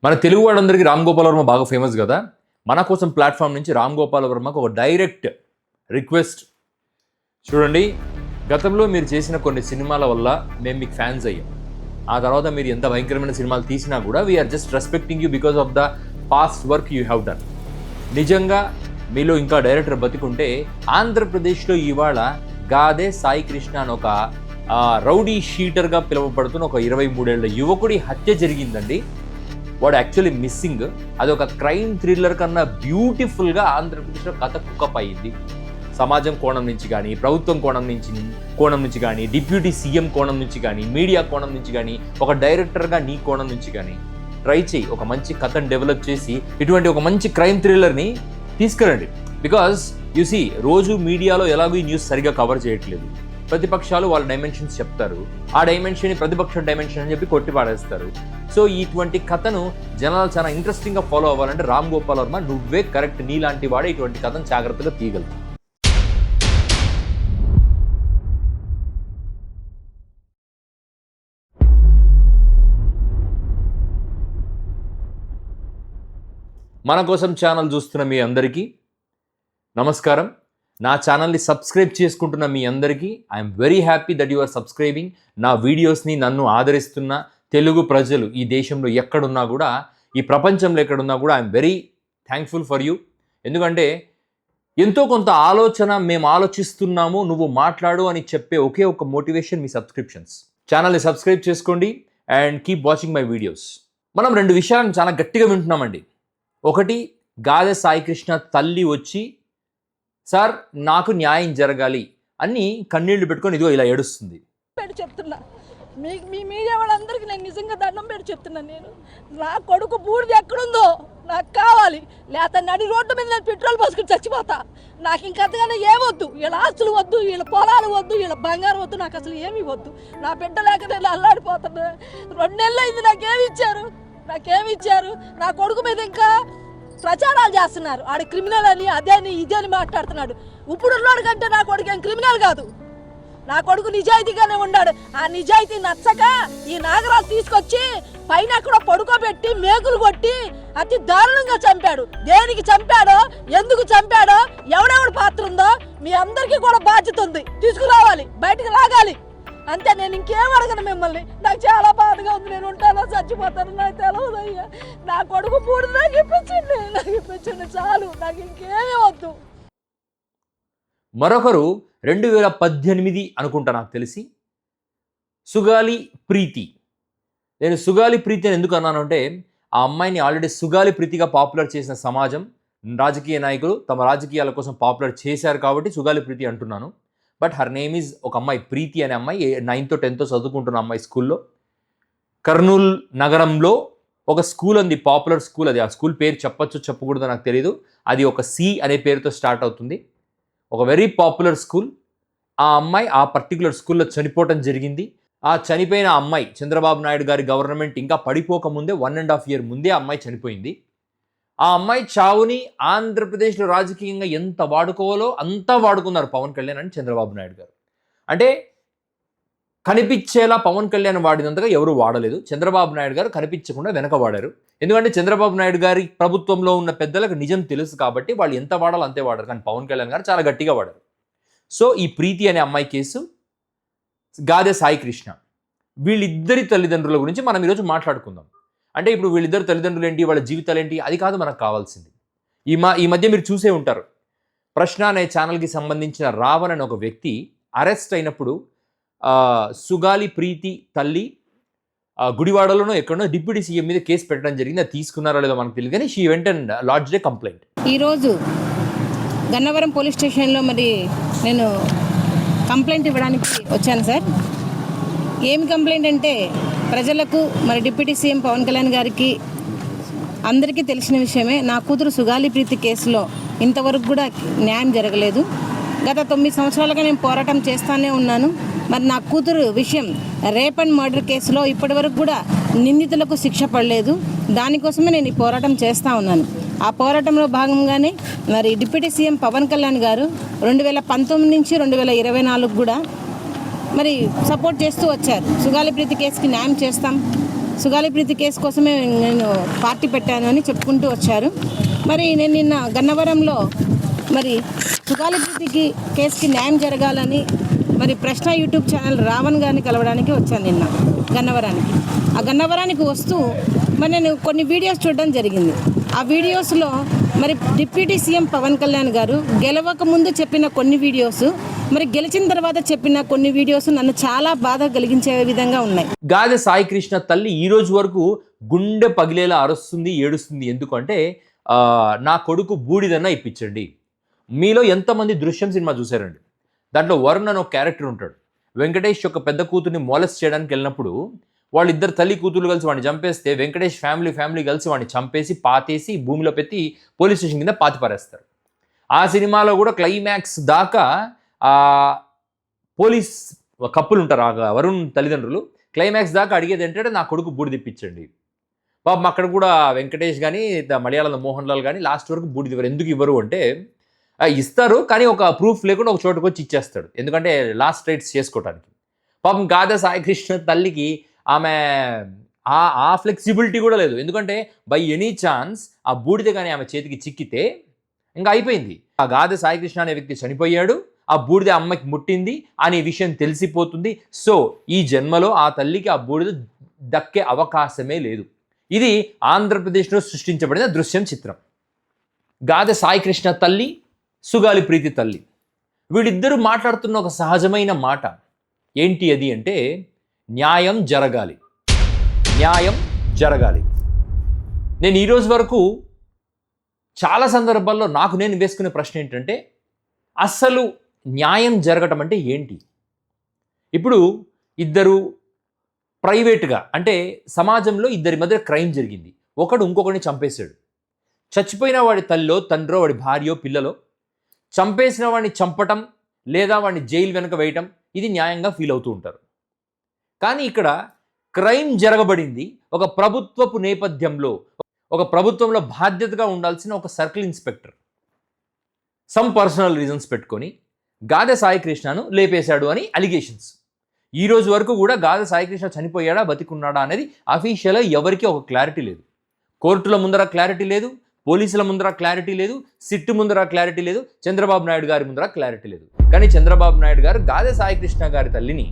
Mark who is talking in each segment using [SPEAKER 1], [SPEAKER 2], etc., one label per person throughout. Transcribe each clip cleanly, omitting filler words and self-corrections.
[SPEAKER 1] మన తెలుగు వాళ్ళందరికీ రామ్ గోపాల్ వర్మ బాగా ఫేమస్ కదా. మన కోసం ప్లాట్ఫామ్ నుంచి రామ్ గోపాల్ వర్మకు ఒక డైరెక్ట్ రిక్వెస్ట్. చూడండి, గతంలో మీరు చేసిన కొన్ని సినిమాల వల్ల మేము మీకు ఫ్యాన్స్ అయ్యాం. ఆ తర్వాత మీరు ఎంత భయంకరమైన సినిమాలు తీసినా కూడా we're just respecting you because of the past work you have done. నిజంగా మీలో ఇంకా డైరెక్టర్ బతికుంటే ఆంధ్రప్రదేశ్లో ఇవాళ గాదే సాయి కృష్ణ అని ఒక రౌడీ షీటర్గా పిలువబడుతున్న ఒక 23 ఏళ్ల యువకుడి హత్య జరిగిందండి. వాడు యాక్చువల్లీ మిస్సింగ్. అది ఒక క్రైమ్ థ్రిల్లర్ కన్నా బ్యూటిఫుల్గా ఆంధ్రప్రదేశ్లో కథ కుకప్ అయ్యింది. సమాజం కోణం నుంచి కానీ, ప్రభుత్వం కోణం నుంచి కానీ, డిప్యూటీ సీఎం కోణం నుంచి కానీ, మీడియా కోణం నుంచి కానీ, ఒక డైరెక్టర్గా నీ కోణం నుంచి కానీ ట్రై చేయి. ఒక మంచి కథను డెవలప్ చేసి ఇటువంటి ఒక మంచి క్రైమ్ థ్రిల్లర్ని తీసుకురండి. బికాజ్ యూసీ రోజు మీడియాలో ఎలాగో ఈ న్యూస్ సరిగా కవర్ చేయట్లేదు. ప్రతిపక్షాలు వాళ్ళ డైమెన్షన్స్ చెప్తారు, ఆ డైమెన్షన్ ప్రతిపక్ష డైమెన్షన్ అని చెప్పి కొట్టి పాడేస్తారు. సో ఇటువంటి కథను జనాలు చాలా ఇంట్రెస్టింగ్గా ఫాలో అవ్వాలంటే రామ్ గోపాల్ వర్మ నువ్వే కరెక్ట్. నీలాంటి వాడే ఇటువంటి కథను జాగ్రత్తగా తీయగలవు. మన కోసం ఛానల్ చూస్తున్న మీ అందరికీ నమస్కారం. నా ఛానల్ని సబ్స్క్రైబ్ చేసుకుంటున్న మీ అందరికీ I'm very happy that you are subscribing. నా వీడియోస్ని నన్ను ఆదరిస్తున్న తెలుగు ప్రజలు ఈ దేశంలో ఎక్కడున్నా కూడా, ఈ ప్రపంచంలో ఎక్కడున్నా కూడా I'm very thankful for you. ఎందుకంటే ఎంతో కొంత ఆలోచన మేము ఆలోచిస్తున్నాము, నువ్వు మాట్లాడు అని చెప్పే ఒకే ఒక మోటివేషన్ మీ సబ్స్క్రిప్షన్స్. ఛానల్ని సబ్స్క్రైబ్ చేసుకోండి and keep watching my videos. మనం 2 విషయాలను చాలా గట్టిగా వింటున్నామండి. ఒకటి, గాదె సాయి కృష్ణ తల్లి వచ్చి సార్ నాకు న్యాయం జరగాలి అని కన్నీళ్లు పెట్టుకొని ఇదిగో ఇలా ఏడుస్తుంది.
[SPEAKER 2] చెప్తున్నా మీ మీడియా వాళ్ళందరికీ నేను నిజంగా దండం పెట్టి చెప్తున్నాను. నేను నా కొడుకు బూడిది ఎక్కడుందో నాకు కావాలి, లేకపోతే నడి రోడ్డు మీద నేను పెట్రోల్ పోసుకుని చచ్చిపోతా. నాకు ఇంకంతగానే ఏమొద్దు, వీళ్ళ ఆస్తులు వద్దు, వీళ్ళ పొలాలు వద్దు, వీళ్ళ బంగారం వద్దు, నాకు అసలు ఏమీ వద్దు. నా బిడ్డ లేక నేను అల్లాడిపోతున్నా. 2 నెలలు అయింది, నాకేమి ఇచ్చారు? నా కొడుకు మీద ఇంకా ప్రచారాలు చేస్తున్నారు. ఆడ క్రిమినల్ అని అదేని ఇదేని మాట్లాడుతున్నాడు. ఇప్పుడు ఉన్నాడు కంటే నా కొడుకు ఏం క్రిమినల్ కాదు. నా కొడుకు నిజాయితీగానే ఉన్నాడు. ఆ నిజాయితీ నచ్చక ఈ నాగరాజు తీసుకొచ్చి పైన అక్కడ పడుకోబెట్టి మేకులు కొట్టి అతి దారుణంగా చంపాడు. దేనికి చంపాడో, ఎందుకు చంపాడో, ఎవడెవడు పాత్ర ఉందో మీ అందరికీ కూడా బాధ్యత ఉంది. తీసుకురావాలి, బయటకు లాగాలి. అంతే, నేను ఇంకేం అడగను మిమ్మల్ని. నాకు చాలా బాధగా ఉంది. నేను ఉంటానో చచ్చిపోతాను నాకు తెలియదయ్యా. నా కొడుకు పూడి నాకు ఇప్పించండి చాలు, నాకు ఇంకేమీ వద్దు.
[SPEAKER 1] మరొకరు 2018 అనుకుంటా నాకు తెలిసి సుగాలి ప్రీతి. నేను సుగాలి ప్రీతి అని ఎందుకు అన్నాను అంటే, ఆ అమ్మాయిని ఆల్రెడీ సుగాలి ప్రీతిగా పాపులర్ చేసిన సమాజం, రాజకీయ నాయకులు తమ రాజకీయాల కోసం పాపులర్ చేశారు కాబట్టి సుగాలి ప్రీతి అంటున్నాను. బట్ హర్ నేమ్ ఈజ్ ఒక అమ్మాయి, ప్రీతి అనే అమ్మాయి 9th 10th చదువుకుంటున్న అమ్మాయి. స్కూల్లో కర్నూలు నగరంలో ఒక స్కూల్ ఉంది, పాపులర్ స్కూల్. అది ఆ స్కూల్ పేరు చెప్పకూడదో నాకు తెలియదు. అది ఒక సి అనే పేరుతో స్టార్ట్ అవుతుంది. ఒక వెరీ పాపులర్ స్కూల్. ఆ అమ్మాయి ఆ పర్టికులర్ స్కూల్లో చనిపోవటం జరిగింది. ఆ చనిపోయిన అమ్మాయి చంద్రబాబు నాయుడు గారి గవర్నమెంట్ ఇంకా పడిపోకముందే 1.5 year ముందే ఆ అమ్మాయి చనిపోయింది. ఆ అమ్మాయి చావుని ఆంధ్రప్రదేశ్లో రాజకీయంగా ఎంత వాడుకోవాలో అంతా వాడుకున్నారు పవన్ కళ్యాణ్ అని చంద్రబాబు నాయుడు గారు. అంటే కనిపించేలా పవన్ కళ్యాణ్ వాడినంతగా ఎవరు వాడలేదు. చంద్రబాబు నాయుడు గారు కనిపించకుండా వెనక వాడారు. ఎందుకంటే చంద్రబాబు నాయుడు గారి ప్రభుత్వంలో ఉన్న పెద్దలకు నిజం తెలుసు కాబట్టి వాళ్ళు ఎంత వాడాలో అంతే వాడారు. కానీ పవన్ కళ్యాణ్ గారు చాలా గట్టిగా వాడారు. సో ఈ ప్రీతి అనే అమ్మాయి కేసు, గాదె సాయి కృష్ణ, వీళ్ళిద్దరి తల్లిదండ్రుల గురించి మనం ఈరోజు మాట్లాడుకుందాం. అంటే ఇప్పుడు వీళ్ళిద్దరు తల్లిదండ్రులు ఏంటి, వాళ్ళ జీవితాలు ఏంటి, అది కాదు మనకు కావాల్సింది. ఈ మధ్య మీరు చూసే ఉంటారు, ప్రశ్న అనే ఛానల్కి సంబంధించిన రావణ్ అనే ఒక వ్యక్తి అరెస్ట్ అయినప్పుడు సుగాలి ప్రీతి తల్లి గుడివాడలోనో ఎక్కడో డిప్యూటీ సీఎం మీద కేసు పెట్టడం జరిగింది. అది తీసుకున్నారో లేదో మనకు తెలియదు, కానీ she went and lodged A complaint.
[SPEAKER 3] ఈరోజు గన్నవరం పోలీస్ స్టేషన్లో మరి నేను కంప్లైంట్ ఇవ్వడానికి వచ్చాను సార్. ఏమి కంప్లైంట్ అంటే, ప్రజలకు మరి డిప్యూటీ సీఎం పవన్ కళ్యాణ్ గారికి అందరికీ తెలిసిన విషయమే, నా కూతురు సుగాలి ప్రీతి కేసులో ఇంతవరకు కూడా న్యాయం జరగలేదు. గత 9 సంవత్సరాలుగా నేను పోరాటం చేస్తూనే ఉన్నాను. మరి నా కూతురు విషయం రేప్ అండ్ మర్డర్ కేసులో ఇప్పటివరకు కూడా నిందితులకు శిక్ష పడలేదు. దానికోసమే నేను ఈ పోరాటం చేస్తూ ఉన్నాను. ఆ పోరాటంలో భాగంగానే మరి డిప్యూటీ సీఎం పవన్ కళ్యాణ్ గారు 2019 నుంచి 2024 కూడా మరి సపోర్ట్ చేస్తూ వచ్చారు. సుగాలి ప్రీతి కేసుకి న్యాయం చేస్తాం, సుగాలి ప్రీతి కేసు కోసమే నేను పార్టీ పెట్టాను అని చెప్పుకుంటూ వచ్చారు. మరి నేను నిన్న గన్నవరంలో మరి సుగాలి ప్రీతికి కేసుకి న్యాయం జరగాలని మరి ప్రశ్న యూట్యూబ్ ఛానల్ రావణ్ గారిని కలవడానికి వచ్చాను నిన్న గన్నవరానికి. ఆ గన్నవరానికి వస్తూ మరి నేను కొన్ని వీడియోస్ చూడడం జరిగింది. ఆ వీడియోస్లో మరి డిప్యూటీ సీఎం పవన్ కళ్యాణ్ గారు గెలవక ముందు చెప్పిన కొన్ని వీడియోస్, మరి గెలిచిన తర్వాత చెప్పిన కొన్ని వీడియోస్ నన్ను చాలా బాధ కలిగించే విధంగా ఉన్నాయి.
[SPEAKER 1] గాదె సాయి కృష్ణ తల్లి ఈ రోజు వరకు గుండె పగిలేలా అరుస్తుంది, ఏడుస్తుంది. ఎందుకంటే నా కొడుకు బూడిదన్నా ఇప్పించండి. మీలో ఎంతమంది దృశ్యం సినిమా చూశారండి? దాంట్లో వరుణ్ అని ఒక క్యారెక్టర్ ఉంటాడు. వెంకటేష్ యొక్క పెద్ద కూతుర్ని మోలెస్ట్ చేయడానికి వెళ్ళినప్పుడు వాళ్ళిద్దరు తల్లి కూతురు కలిసి వాడిని చంపేస్తే వెంకటేష్ ఫ్యామిలీ కలిసి వాడిని చంపేసి పాతేసి భూమిలో పెట్టి పోలీస్ స్టేషన్ కింద పాతిపారేస్తారు. ఆ సినిమాలో కూడా క్లైమాక్స్ దాకా పోలీస్ కప్పులు ఉంటారు, ఆ వరుణ్ తల్లిదండ్రులు క్లైమాక్స్ దాకా అడిగేది ఏంటంటే నా కొడుకు బూడిద ఇప్పించండి. పాపం అక్కడ కూడా వెంకటేష్ కానీ మలయాళంలో మోహన్ లాల్ కానీ లాస్ట్ వరకు బూడిద ఇవ్వరు. ఎందుకు ఇవ్వరు అంటే ఇస్తారు కానీ ఒక ప్రూఫ్ లేకుండా ఒక చోటుకు వచ్చి ఇచ్చేస్తాడు, ఎందుకంటే లాస్ట్ రైట్స్ చేసుకోవడానికి. పాపం గాదె సాయి కృష్ణ తల్లికి ఆమె ఆ ఫ్లెక్సిబిలిటీ కూడా లేదు. ఎందుకంటే బై ఎనీ ఛాన్స్ ఆ బూడిద కానీ ఆమె చేతికి చిక్కితే ఇంకా అయిపోయింది. ఆ గాదె సాయి కృష్ణ అనే వ్యక్తి చనిపోయాడు, ఆ బూడిద అమ్మకి ముట్టింది అనే విషయం తెలిసిపోతుంది. సో ఈ జన్మలో ఆ తల్లికి ఆ బూడిద దక్కే అవకాశమే లేదు. ఇది ఆంధ్రప్రదేశ్లో సృష్టించబడిన దృశ్యం చిత్రం. గాదె సాయి కృష్ణ తల్లి, సుగాలి ప్రీతి తల్లి, వీళ్ళిద్దరూ మాట్లాడుతున్న ఒక సహజమైన మాట ఏంటి అది అంటే న్యాయం జరగాలి, న్యాయం జరగాలి. నేను ఈరోజు వరకు చాలా సందర్భాల్లో నాకు నేను వేసుకునే ప్రశ్న ఏంటంటే అసలు న్యాయం జరగటం అంటే ఏంటి? ఇప్పుడు ఇద్దరు ప్రైవేట్గా అంటే సమాజంలో ఇద్దరి మధ్య క్రైమ్ జరిగింది, ఒకడు ఇంకొకరిని చంపేశాడు. చచ్చిపోయిన వాడి తల్లో తండ్రో వాడి భార్యో పిల్లలో చంపేసిన వాడిని చంపటం లేదా వాడిని జైలు వెనక వేయటం ఇది న్యాయంగా ఫీల్ అవుతూ ఉంటారు. కానీ ఇక్కడ క్రైమ్ జరగబడింది ఒక ప్రభుత్వపు నేపథ్యంలో, ఒక ప్రభుత్వంలో బాధ్యతగా ఉండాల్సిన ఒక circle inspector some personal reasons పెట్టుకొని గాదె సాయి కృష్ణను లేపేశాడు అని అలిగేషన్స్. ఈ రోజు వరకు కూడా గాదె సాయి కృష్ణ చనిపోయాడా బతికున్నాడా అనేది అఫీషియల్గా ఎవరికి ఒక క్లారిటీ లేదు. కోర్టుల ముందర క్లారిటీ లేదు, పోలీసుల ముందర క్లారిటీ లేదు, సిట్టు ముందర క్లారిటీ లేదు, చంద్రబాబు నాయుడు గారి ముందర క్లారిటీ లేదు. కానీ చంద్రబాబు నాయుడు గారు గాదె సాయి కృష్ణ గారి తల్లిని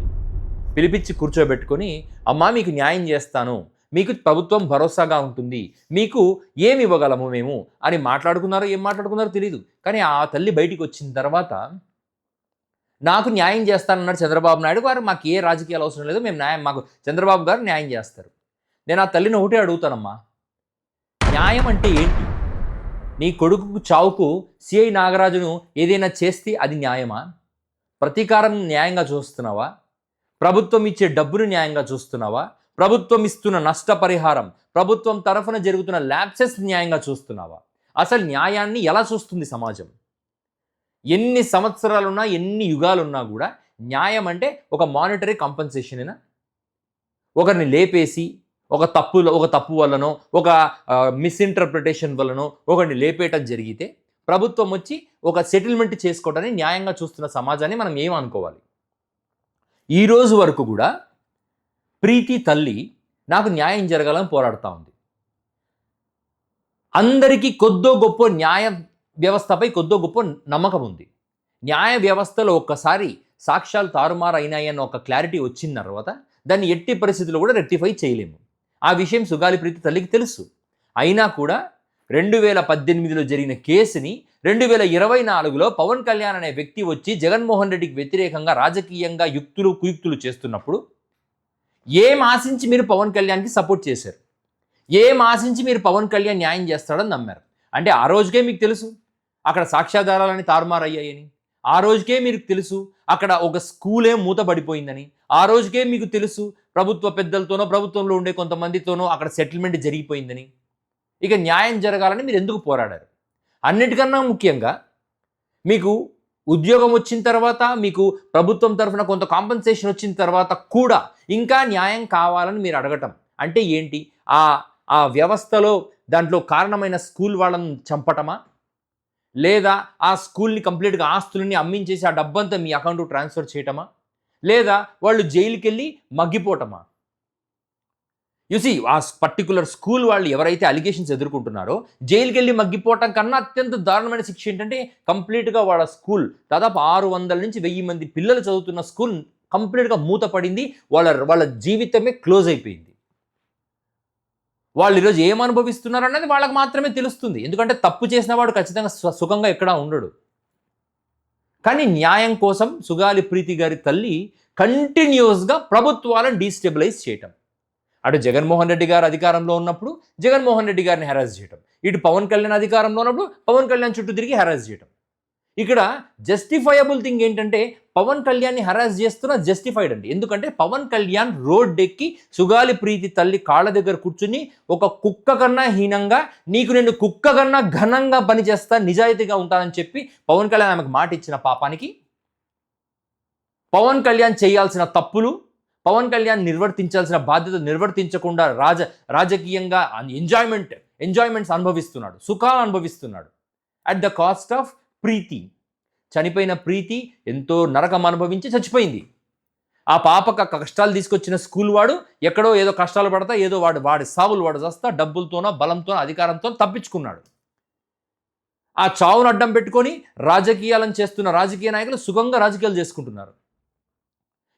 [SPEAKER 1] పిలిపించి కూర్చోబెట్టుకొని అమ్మా మీకు న్యాయం చేస్తాను, మీకు ప్రభుత్వం భరోసాగా ఉంటుంది, మీకు ఏమి ఇవ్వగలము మేము అని మాట్లాడుకున్నారో ఏం మాట్లాడుకున్నారో తెలియదు. కానీ ఆ తల్లి బయటికి వచ్చిన తర్వాత నాకు న్యాయం చేస్తానన్నాడు చంద్రబాబు నాయుడు గారు, మాకు ఏ రాజకీయాలు అవసరం లేదు, మేము మాకు చంద్రబాబు గారు న్యాయం చేస్తారు. నేను ఆ తల్లిని ఒకటే అడుగుతానమ్మా, న్యాయం అంటే ఏంటి? నీ కొడుకు చావుకు సిఐ నాగరాజును ఏదైనా చేస్తే అది న్యాయమా? ప్రతీకారం న్యాయంగా చూస్తున్నావా? ప్రభుత్వం ఇచ్చే డబ్బును న్యాయంగా చూస్తున్నావా? ప్రభుత్వం ఇస్తున్న నష్టపరిహారం, ప్రభుత్వం తరఫున జరుగుతున్న ల్యాప్సెస్ న్యాయంగా చూస్తున్నావా? అసలు న్యాయాన్ని ఎలా చూస్తుంది సమాజం? ఎన్ని సంవత్సరాలున్నా ఎన్ని యుగాలున్నా కూడా న్యాయం అంటే ఒక మానిటరీ కంపెన్సేషనేనా? ఒకరిని లేపేసి ఒక తప్పు వల్లనో ఒక మిస్ఇంటర్ప్రిటేషన్ వల్లనో ఒకరిని లేపేయటం జరిగితే ప్రభుత్వం వచ్చి ఒక సెటిల్మెంట్ చేసుకోవడాన్ని న్యాయంగా చూస్తున్న సమాజాన్ని మనం ఏమనుకోవాలి? ఈరోజు వరకు కూడా ప్రీతి తల్లి నాకు న్యాయం జరగాలని పోరాడుతూ ఉంది. అందరికీ కొద్దో గొప్ప న్యాయ వ్యవస్థపై కొద్దో గొప్ప నమ్మకం ఉంది. న్యాయ వ్యవస్థలో ఒక్కసారి సాక్ష్యాలు తారుమారు అయినాయన్న ఒక క్లారిటీ వచ్చిన తర్వాత దాన్ని ఎట్టి పరిస్థితుల్లో కూడా రెక్టిఫై చేయలేము. ఆ విషయం సుగాలి ప్రీతి తల్లికి తెలుసు. అయినా కూడా 2018లో జరిగిన కేసుని 2024లో పవన్ కళ్యాణ్ అనే వ్యక్తి వచ్చి జగన్మోహన్ రెడ్డికి వ్యతిరేకంగా రాజకీయంగా కుయుక్తులు చేస్తున్నప్పుడు ఏం ఆశించి మీరు పవన్ కళ్యాణ్కి సపోర్ట్ చేశారు? ఏం ఆశించి మీరు పవన్ కళ్యాణ్ న్యాయం చేస్తాడని నమ్మారు? అంటే ఆ రోజుకే మీకు తెలుసు అక్కడ సాక్ష్యాధారాలని తారుమారయ్యాయని, ఆ రోజుకే మీకు తెలుసు అక్కడ ఒక స్కూలే మూతపడిపోయిందని, ఆ రోజుకే మీకు తెలుసు ప్రభుత్వ పెద్దలతోనో ప్రభుత్వంలో ఉండే కొంతమందితోనో అక్కడ సెటిల్మెంట్ జరిగిపోయిందని. ఇక న్యాయం జరగాలని మీరు ఎందుకు పోరాడారు? అన్నిటికన్నా ముఖ్యంగా మీకు ఉద్యోగం వచ్చిన తర్వాత, మీకు ప్రభుత్వం తరఫున కొంత కాంపెన్సేషన్ వచ్చిన తర్వాత కూడా ఇంకా న్యాయం కావాలని మీరు అడగటం అంటే ఏంటి? ఆ వ్యవస్థలో దాంట్లో కారణమైన స్కూల్ వాళ్ళని చంపటమా, లేదా ఆ స్కూల్ని కంప్లీట్గా ఆస్తులని అమ్మించేసి ఆ డబ్బంతా మీ అకౌంట్కి ట్రాన్స్ఫర్ చేయటమా, లేదా వాళ్ళు జైలుకి వెళ్ళి మగ్గిపోవటమా? యూసి ఆ పర్టికులర్ స్కూల్ వాళ్ళు ఎవరైతే అలిగేషన్స్ ఎదుర్కొంటున్నారో జైలుకి వెళ్ళి మగ్గిపోవటం కన్నా అత్యంత దారుణమైన శిక్ష ఏంటంటే కంప్లీట్గా వాళ్ళ స్కూల్ దాదాపు 600 నుంచి 1000 మంది పిల్లలు చదువుతున్న స్కూల్ కంప్లీట్గా మూతపడింది. వాళ్ళ జీవితమే క్లోజ్ అయిపోయింది. వాళ్ళు ఈరోజు ఏం అనుభవిస్తున్నారు అన్నది వాళ్ళకి మాత్రమే తెలుస్తుంది. ఎందుకంటే తప్పు చేసిన వాడు ఖచ్చితంగా సుఖంగా ఎక్కడా ఉండడు. కానీ న్యాయం కోసం సుగాలి ప్రీతి గారి తల్లి కంటిన్యూస్గా ప్రభుత్వాలను డీస్టెబిలైజ్ చేయటం. అటు జగన్మోహన్ రెడ్డి గారు అధికారంలో ఉన్నప్పుడు జగన్మోహన్ రెడ్డి గారిని హెరాస్ చేయటం, ఇటు పవన్ కళ్యాణ్ అధికారంలో ఉన్నప్పుడు పవన్ కళ్యాణ్ చుట్టూ తిరిగి హెరాస్ చేయటం. ఇక్కడ జస్టిఫైయబుల్ థింగ్ ఏంటంటే పవన్ కళ్యాణ్ని హెరాస్ చేస్తున్న జస్టిఫైడ్ అండి. ఎందుకంటే పవన్ కళ్యాణ్ రోడ్డెక్కి సుగాలి ప్రీతి తల్లి కాళ్ళ దగ్గర కూర్చుని ఒక కుక్క కన్నా హీనంగా నీకు నేను కుక్క కన్నా ఘనంగా పనిచేస్తా, నిజాయితీగా ఉంటానని చెప్పి పవన్ కళ్యాణ్ ఆమెకు మాట ఇచ్చిన పాపానికి పవన్ కళ్యాణ్ చేయాల్సిన తప్పులు, పవన్ కళ్యాణ్ నిర్వర్తించాల్సిన బాధ్యత నిర్వర్తించకుండా రాజకీయంగా ఎంజాయ్మెంట్స్ అనుభవిస్తున్నాడు, సుఖాలు అనుభవిస్తున్నాడు అట్ ద కాస్ట్ ఆఫ్ ప్రీతి. చనిపోయిన ప్రీతి ఎంతో నరకం అనుభవించి చచ్చిపోయింది. ఆ పాపకు కష్టాలు తీసుకొచ్చిన స్కూల్ వాడు ఎక్కడో ఏదో కష్టాలు పడతా ఏదో వాడి సావులు వాడు చేస్తా డబ్బులతోనో బలంతోనో అధికారంతో తప్పించుకున్నాడు. ఆ చావును అడ్డం పెట్టుకొని రాజకీయాలను చేస్తున్న రాజకీయ నాయకులు సుఖంగా రాజకీయాలు చేసుకుంటున్నారు.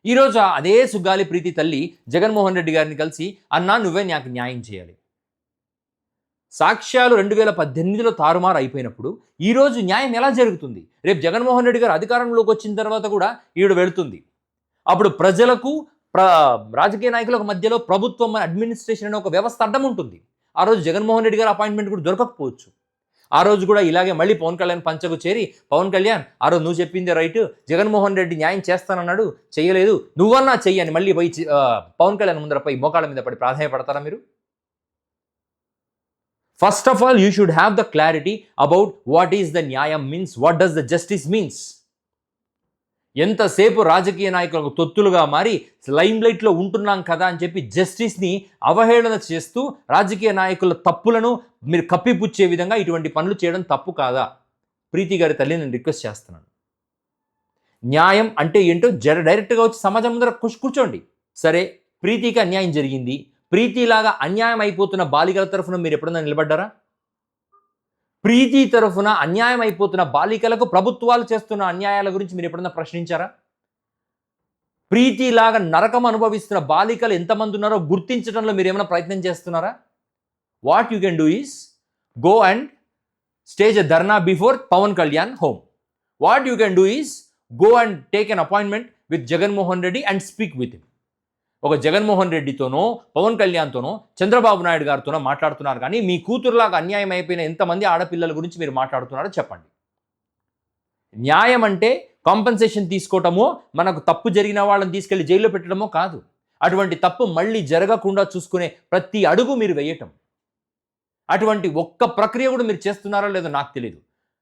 [SPEAKER 1] ఈరోజు అదే సుగాలి ప్రీతి తల్లి జగన్మోహన్ రెడ్డి గారిని కలిసి అన్నా నువ్వే నాకు న్యాయం చేయాలి. సాక్ష్యాలు 2018లో తారుమారు అయిపోయినప్పుడు ఈరోజు న్యాయం ఎలా జరుగుతుంది? రేపు జగన్మోహన్ రెడ్డి గారు అధికారంలోకి వచ్చిన తర్వాత కూడా ఈవిడ వెళుతుంది. అప్పుడు ప్రజలకు రాజకీయ నాయకులకు మధ్యలో ప్రభుత్వం అడ్మినిస్ట్రేషన్ అనే ఒక వ్యవస్థ అడ్డం ఉంటుంది. ఆ రోజు జగన్మోహన్ రెడ్డి గారు అపాయింట్మెంట్ కూడా దొరకకపోవచ్చు. ఆ రోజు కూడా ఇలాగే మళ్ళీ పవన్ కళ్యాణ్ పంచకు చేరి పవన్ కళ్యాణ్ ఆ రోజు నువ్వు చెప్పింది రైట్, జగన్మోహన్ రెడ్డి న్యాయం చేస్తానన్నాడు చేయలేదు, నువ్వన్నా చెయ్యని మళ్ళీ పోయి పవన్ కళ్యాణ్ ముందర పోయి మోకాళ్ళ మీద పడి ప్రాధాన్యపడతారా మీరు? First of all you should have the clarity about what is the న్యాయం means, what does the justice means. ఎంతసేపు రాజకీయ నాయకులకు తొత్తులుగా మారి లైమ్లైట్లో ఉంటున్నాం కదా అని చెప్పి జస్టిస్ని అవహేళన చేస్తూ రాజకీయ నాయకుల తప్పులను మీరు కప్పిపుచ్చే విధంగా ఇటువంటి పనులు చేయడం తప్పు కాదా? ప్రీతి గారి తల్లి నేను రిక్వెస్ట్ చేస్తున్నాను. న్యాయం అంటే ఏంటో డైరెక్ట్గా వచ్చి సమాజం ముందర కూర్చోండి. సరే, ప్రీతికి అన్యాయం జరిగింది, ప్రీతిలాగా అన్యాయం అయిపోతున్న బాలికల తరఫున మీరు ఎప్పుడన్నా నిలబడ్డారా? ప్రీతి తరఫున అన్యాయం అయిపోతున్న బాలికలకు ప్రభుత్వాలు చేస్తున్న అన్యాయాల గురించి మీరు ఎప్పుడన్నా ప్రశ్నించారా? ప్రీతిలాగా నరకం అనుభవిస్తున్న బాలికలు ఎంతమంది ఉన్నారో గుర్తించడంలో మీరు ఏమైనా ప్రయత్నం చేస్తున్నారా? What you can do is go and stage a dharna before Pawan Kalyan home. What you can do is go and take an appointment with Jaganmohan Reddy and speak with him. ఒక జగన్మోహన్ రెడ్డితోనో పవన్ కళ్యాణ్తోనో చంద్రబాబు నాయుడు గారితోనో మాట్లాడుతున్నారు, కానీ మీ కూతురులాగా అన్యాయం అయిపోయిన ఎంతమంది ఆడపిల్లల గురించి మీరు మాట్లాడుతున్నారో చెప్పండి. న్యాయం అంటే కాంపెన్సేషన్ తీసుకోవటమో, మనకు తప్పు జరిగిన వాళ్ళని తీసుకెళ్లి జైల్లో పెట్టడమో కాదు. అటువంటి తప్పు మళ్ళీ జరగకుండా చూసుకునే ప్రతి అడుగు మీరు వేయటం. అటువంటి ఒక్క ప్రక్రియ కూడా మీరు చేస్తున్నారో లేదో నాకు తెలియదు.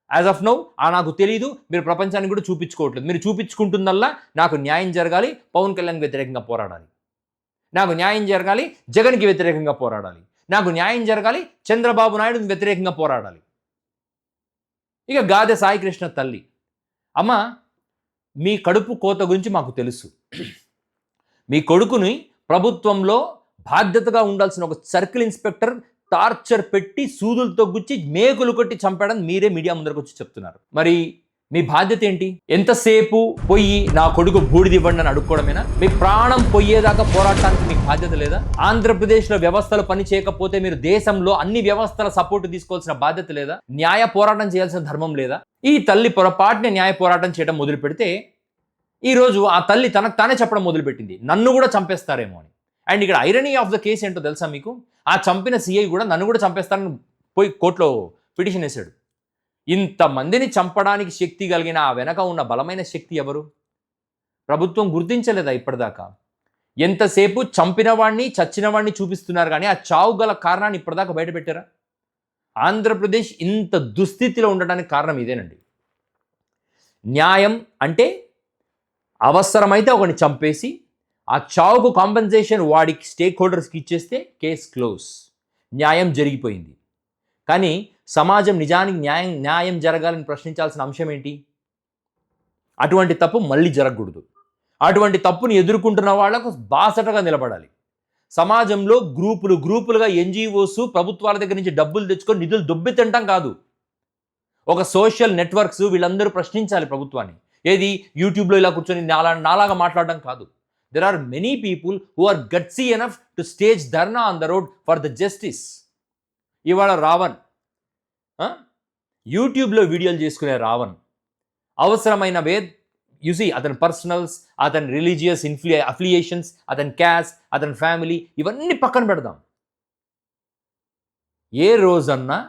[SPEAKER 1] యాజ్ ఆఫ్ నౌ నాకు తెలియదు, మీరు ప్రపంచానికి కూడా చూపించుకోవట్లేదు. మీరు చూపించుకుంటుందల్లా నాకు న్యాయం జరగాలి, పవన్ కళ్యాణ్కి వ్యతిరేకంగా పోరాడాలి, నాకు న్యాయం జరగాలి, జగన్కి వ్యతిరేకంగా పోరాడాలి, నాకు న్యాయం జరగాలి, చంద్రబాబు నాయుడుకి వ్యతిరేకంగా పోరాడాలి. ఇక గాదె సాయికృష్ణ తల్లి, అమ్మ మీ కడుపు కోత గురించి మాకు తెలుసు. మీ కొడుకుని ప్రభుత్వంలో బాధ్యతగా ఉండాల్సిన ఒక సర్కిల్ ఇన్స్పెక్టర్ టార్చర్ పెట్టి సూదులతో గుచ్చి మేకులు కొట్టి చంపడం మీరే మీడియా ముందరకు వచ్చి చెప్తున్నారు. మరి మీ బాధ్యత ఏంటి? ఎంతసేపు పోయి నా కొడుకు బూడిద ఇవ్వండి అని అడుక్కోవడమేనా? మీ ప్రాణం పోయేదాకా పోరాటానికి మీకు బాధ్యత లేదా? ఆంధ్రప్రదేశ్లో వ్యవస్థలు పని చేయకపోతే మీరు దేశంలో అన్ని వ్యవస్థల సపోర్ట్ తీసుకోవాల్సిన బాధ్యత లేదా? న్యాయ పోరాటం చేయాల్సిన ధర్మం లేదా? ఈ తల్లి పొరపాటునే న్యాయ పోరాటం చేయడం మొదలు పెడితే ఈరోజు ఆ తల్లి తనకు తానే చెప్పడం మొదలుపెట్టింది, నన్ను కూడా చంపేస్తారేమో అని. అండ్ ఇక్కడ ఐరనీ ఆఫ్ ద కేసు ఏంటో తెలుసా మీకు? ఆ చంపిన సిఐ కూడా నన్ను కూడా చంపేస్తానని పోయి కోర్టులో పిటిషన్ వేశాడు. ఇంతమందిని చంపడానికి శక్తి కలిగిన ఆ వెనక ఉన్న బలమైన శక్తి ఎవరు? ప్రభుత్వం గుర్తించలేదా ఇప్పటిదాకా? ఎంతసేపు చంపిన వాడిని చచ్చిన వాడిని చూపిస్తున్నారు, కానీ ఆ చావు గల కారణాన్ని ఇప్పటిదాకా బయటపెట్టారా? ఆంధ్రప్రదేశ్ ఇంత దుస్థితిలో ఉండడానికి కారణం ఇదేనండి. న్యాయం అంటే అవసరమైతే ఒకరిని చంపేసి ఆ చావుకు కాంపెన్సేషన్ వాడికి స్టేక్ హోల్డర్స్కి ఇచ్చేస్తే కేస్ క్లోజ్, న్యాయం జరిగిపోయింది. కానీ సమాజం నిజానికి న్యాయం జరగాలని ప్రశ్నించాల్సిన అంశం ఏంటి? అటువంటి తప్పు మళ్ళీ జరగకూడదు. అటువంటి తప్పుని ఎదుర్కొంటున్న వాళ్లకు బాసటగా నిలబడాలి. సమాజంలో గ్రూపులుగా ఎన్జిఓస్ ప్రభుత్వాల దగ్గర నుంచి డబ్బులు తెచ్చుకొని నిధులు దొబ్బి తింటాం కాదు. ఒక సోషల్ నెట్వర్క్స్ వీళ్ళందరూ ప్రశ్నించాలి ప్రభుత్వాన్ని. ఏది యూట్యూబ్లో ఇలా కూర్చొని నాలాగా మాట్లాడడం కాదు. There are many people who are gutsy enough to stage dharna on the road for the justice. ఇవాళ రావణ్ యూట్యూబ్లో వీడియోలు చేసుకునే రావణ్ అవసరమైన అతని పర్సనల్స్, అతని రిలీజియస్ అఫిలియేషన్స్, అతని క్యాస్ట్, అతని ఫ్యామిలీ ఇవన్నీ పక్కన పెడదాం. ఏ రోజన్నా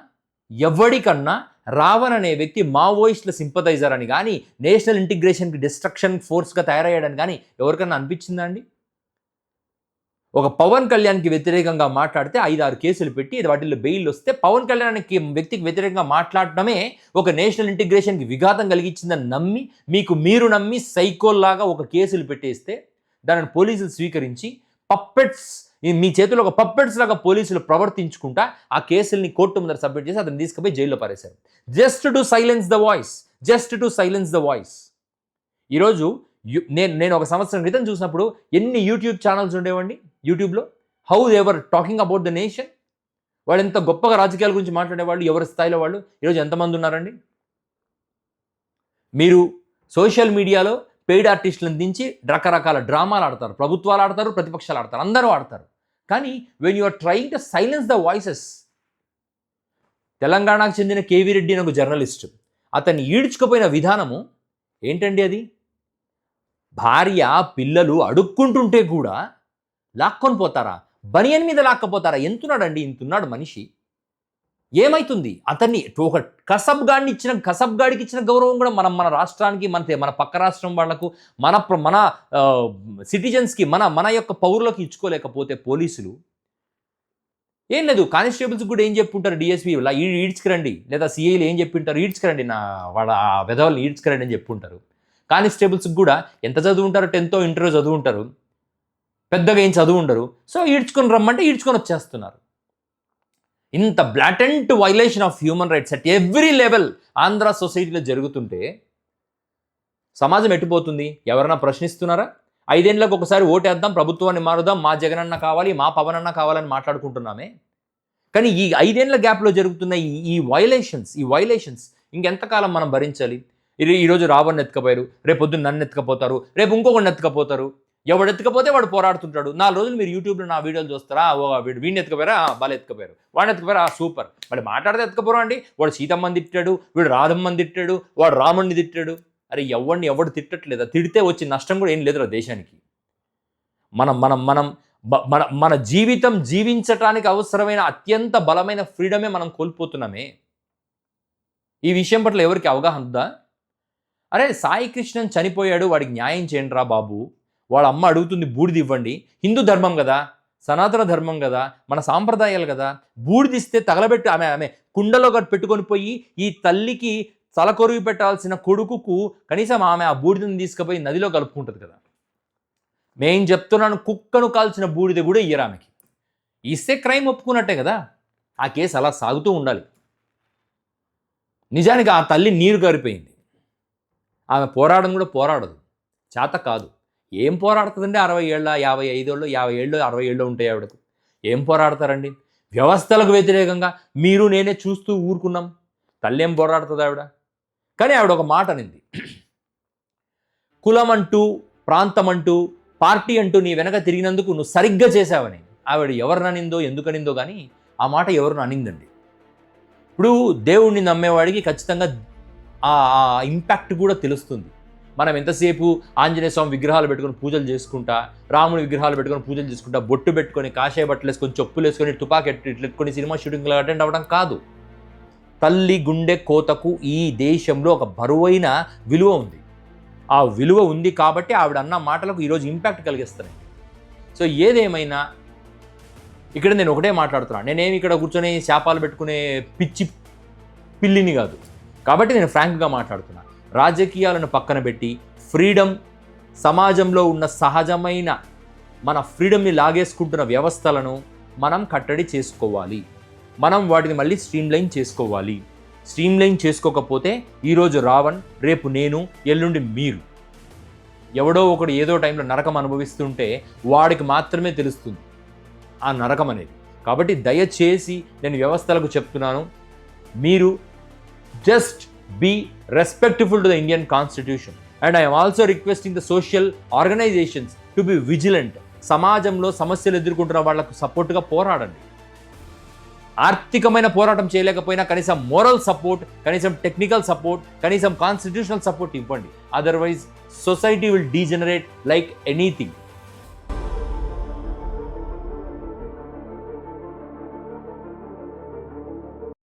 [SPEAKER 1] ఎవడికన్నా రావణ్ అనే వ్యక్తి మావోయిస్టుల సింపథైజర్ అని కానీ నేషనల్ ఇంటిగ్రేషన్కి డిస్ట్రక్షన్ ఫోర్స్గా తయారయ్యాడని కానీ ఎవరికన్నా అనిపించిందా అండి? ఒక పవన్ కళ్యాణ్కి వ్యతిరేకంగా మాట్లాడితే 5-6 కేసులు పెట్టి వాటిల్లో బెయిల్ వస్తే పవన్ కళ్యాణ్కి వ్యక్తికి వ్యతిరేకంగా మాట్లాడటమే ఒక నేషనల్ ఇంటిగ్రేషన్కి విఘాతం కలిగించిందని నమ్మి మీరు నమ్మి సైకోల్లాగా ఒక కేసులు పెట్టేస్తే దానిని పోలీసులు స్వీకరించి పప్పెట్స్ మీ చేతిలో ఒక పప్పెట్స్ లాగా పోలీసులు ప్రవర్తించుకుంటా ఆ కేసుల్ని కోర్టు ముందర సబ్మిట్ చేసి అతను తీసుకుపోయి జైల్లో పారేశారు. Just to silence the voice. ఈరోజు నేను ఒక సంవత్సరం క్రితం చూసినప్పుడు ఎన్ని యూట్యూబ్ ఛానల్స్ ఉండేవండి యూట్యూబ్లో. How ever talking about the nation. వాళ్ళు ఎంత గొప్పగా రాజకీయాల గురించి మాట్లాడేవాళ్ళు, ఎవరి స్థాయిలో వాళ్ళు. ఈరోజు ఎంతమంది ఉన్నారండి? మీరు సోషల్ మీడియాలో పెయిడ్ ఆర్టిస్టులను దించి రకరకాల డ్రామాలు ఆడతారు, ప్రభుత్వాలు ఆడతారు, ప్రతిపక్షాలు ఆడతారు, అందరూ ఆడతారు. కానీ when you are trying to silence the voices. తెలంగాణకు చెందిన కేవీ రెడ్డి అని ఒక జర్నలిస్ట్, అతన్ని ఈడ్చుకుపోయిన విధానము ఏంటండి? అది భార్య పిల్లలు అడుక్కుంటుంటే కూడా లాక్కొని పోతారా? బనియన్ మీద లాక్కపోతారా? ఎంతున్నాడండి? ఇంతున్నాడు మనిషి. ఏమైతుంది? అతన్ని ఒక కసబ్గాడికి ఇచ్చిన గౌరవం కూడా మనం మన రాష్ట్రానికి, మన పక్క రాష్ట్రం వాళ్లకు, మన సిటిజన్స్కి, మన యొక్క పౌరులకు ఇచ్చుకోలేకపోతే పోలీసులు ఏం లేదు. కానిస్టేబుల్స్ కూడా ఏం చెప్పుంటారు? డిఎస్పీ ఈడ్చుకురండి, లేదా సిఐలు ఏం చెప్పింటారు? ఈడ్చుకురండి, వాళ్ళ వెధవల్ని ఈడ్చుకురండి అని చెప్పుంటారు. కానిస్టేబుల్స్కి కూడా ఎంత చదువు ఉంటారు? 10th ఇంటరో చదువు ఉంటారు, పెద్దగా ఏం చదువు ఉండరు. సో ఈడ్చుకొని రమ్మంటే ఈడ్చుకొని వచ్చేస్తున్నారు. ఇంత blatant violation of human rights at every level Andhra సొసైటీలో జరుగుతుంటే సమాజం ఎట్టిపోతుంది? ఎవరైనా ప్రశ్నిస్తున్నారా? 5 ఏళ్ళకు ఒకసారి ఓటేద్దాం, ప్రభుత్వాన్ని మారుదాం, మా జగనన్న కావాలి, మా పవన్ అన్న కావాలని మాట్లాడుకుంటున్నామే. కానీ ఈ 5 ఏళ్ల గ్యాప్లో జరుగుతున్న ఈ వైలేషన్స్ ఇంకెంతకాలం మనం భరించాలి? ఈరోజు రావణ్ని ఎత్తుకపోయారు, రేపు పొద్దున్న నన్ను ఎత్తుకపోతారు, రేపు ఇంకొకరిని ఎత్తుకపోతారు. ఎవడు ఎత్తుకపోతే వాడు పోరాడుతుంటాడు. 4 రోజులు మీరు యూట్యూబ్లో నా వీడియోలు చూస్తారా? వీడిని ఎత్తుకపోయారా? బాగా ఎత్తుకపోయారు. వాడిని ఎత్తుకపోయారా? సూపర్. వాడు మాట్లాడితే ఎత్తుకపోరా అండి? వాడు సీతమ్మని తిట్టాడు, వీడు రాధమ్మని తిట్టాడు, వాడు రాముడిని తిట్టాడు. అరే ఎవడు తిట్టట్లేదా? తిడితే వచ్చే నష్టం కూడా ఏం లేదురా దేశానికి. మన జీవితం జీవించటానికి అవసరమైన అత్యంత బలమైన ఫ్రీడమే మనం కోల్పోతున్నామే. ఈ విషయం పట్ల ఎవరికి అవగాహన ఉందా? అరే సాయి కృష్ణన్ చనిపోయాడు, వాడికి న్యాయం చేయండి రా బాబు. వాళ్ళ అమ్మ అడుగుతుంది బూడిది ఇవ్వండి. హిందూ ధర్మం కదా, సనాతన ధర్మం కదా, మన సాంప్రదాయాలు కదా. బూడిదిస్తే తగలబెట్టి ఆమె కుండలో పెట్టుకొని పోయి ఈ తల్లికి తలకొరువి పెట్టాల్సిన కొడుకుకు కనీసం ఆమె ఆ బూడిదని తీసుకుపోయి నదిలో కలుపుకుంటుంది కదా. నేను చెప్తున్నాను, కుక్కను కాల్చిన బూడిద కూడా ఇయ్యరు ఆమెకి. ఇస్తే క్రైమ్ ఒప్పుకున్నట్టే కదా. ఆ కేసు అలా సాగుతూ ఉండాలి. నిజానికి ఆ తల్లి నీరు గారిపోయింది. ఆమె పోరాడడం కూడా పోరాడదు, చేత కాదు. ఏం పోరాడుతుందండి? 60 ఏళ్ళ, 55 ఏళ్ళు, 50 ఏళ్ళు, 60 ఏళ్ళు ఉంటాయి ఆవిడకు. ఏం పోరాడతారండి? వ్యవస్థలకు వ్యతిరేకంగా మీరు నేనే చూస్తూ ఊరుకున్నాం. తల్లి ఏం పోరాడుతుంది ఆవిడ? కానీ ఆవిడ ఒక మాట అనింది, కులం అంటూ, ప్రాంతం అంటూ, పార్టీ అంటూ నీ వెనక తిరిగినందుకు నువ్వు సరిగ్గా చేశావని. ఆవిడ ఎవరిననిందో ఎందుకనిందో కానీ ఆ మాట ఎవరిని అనిందండి. ఇప్పుడు దేవుణ్ణి నమ్మేవాడికి ఖచ్చితంగా ఆ ఇంపాక్ట్ కూడా తెలుస్తుంది. మనం ఎంతసేపు ఆంజనేయ స్వామి విగ్రహాలు పెట్టుకొని పూజలు చేసుకుంటా, రాముని విగ్రహాలు పెట్టుకొని పూజలు చేసుకుంటా, బొట్టు పెట్టుకొని, కాషాయ బట్టలు వేసుకొని, చెప్పులు వేసుకొని, తుపాకి ఎట్టుకొని సినిమా షూటింగ్లో అటెండ్ అవ్వడం కాదు. తల్లి గుండె కోతకు ఈ దేశంలో ఒక బరువైన విలువ ఉంది. ఆ విలువ ఉంది కాబట్టి ఆవిడ అన్న మాటలకు ఈరోజు ఇంపాక్ట్ కలిగిస్తున్నాయి. సో ఏదేమైనా ఇక్కడ నేను ఒకటే మాట్లాడుతున్నాను. నేనేమి ఇక్కడ కూర్చొని శాపాలు పెట్టుకునే పిచ్చి పిల్లిని కాదు. కాబట్టి నేను ఫ్రాంక్గా మాట్లాడుతున్నా. రాజకీయాలను పక్కన పెట్టి ఫ్రీడమ్, సమాజంలో ఉన్న సహజమైన మన ఫ్రీడమ్ని లాగేసుకుంటున్న వ్యవస్థలను మనం కట్టడి చేసుకోవాలి. మనం వాటిని మళ్ళీ స్ట్రీమ్లైన్ చేసుకోవాలి. స్ట్రీమ్లైన్ చేసుకోకపోతే ఈరోజు రావణ్, రేపు నేను, ఎల్లుండి మీరు. ఎవడో ఒకడు ఏదో టైంలో నరకం అనుభవిస్తుంటే వాడికి మాత్రమే తెలుస్తుంది. ఆ నరకం అనేది. కాబట్టి దయచేసి నేను వ్యవస్థలకు చెప్తున్నాను, మీరు just be respectful to the Indian constitution. And I'm also requesting the social organisations to be vigilant. సమాజంలో సమస్యలు ఎదుర్కొంటున్న వాళ్లకు సపోర్ట్గా పోరాడండి. ఆర్థికమైన పోరాటం చేయలేకపోయినా కనీసం మోరల్ సపోర్ట్, కనీసం టెక్నికల్ సపోర్ట్, కనీసం కాన్స్టిట్యూషనల్ సపోర్ట్ ఇవ్వండి. Otherwise society will degenerate like anything.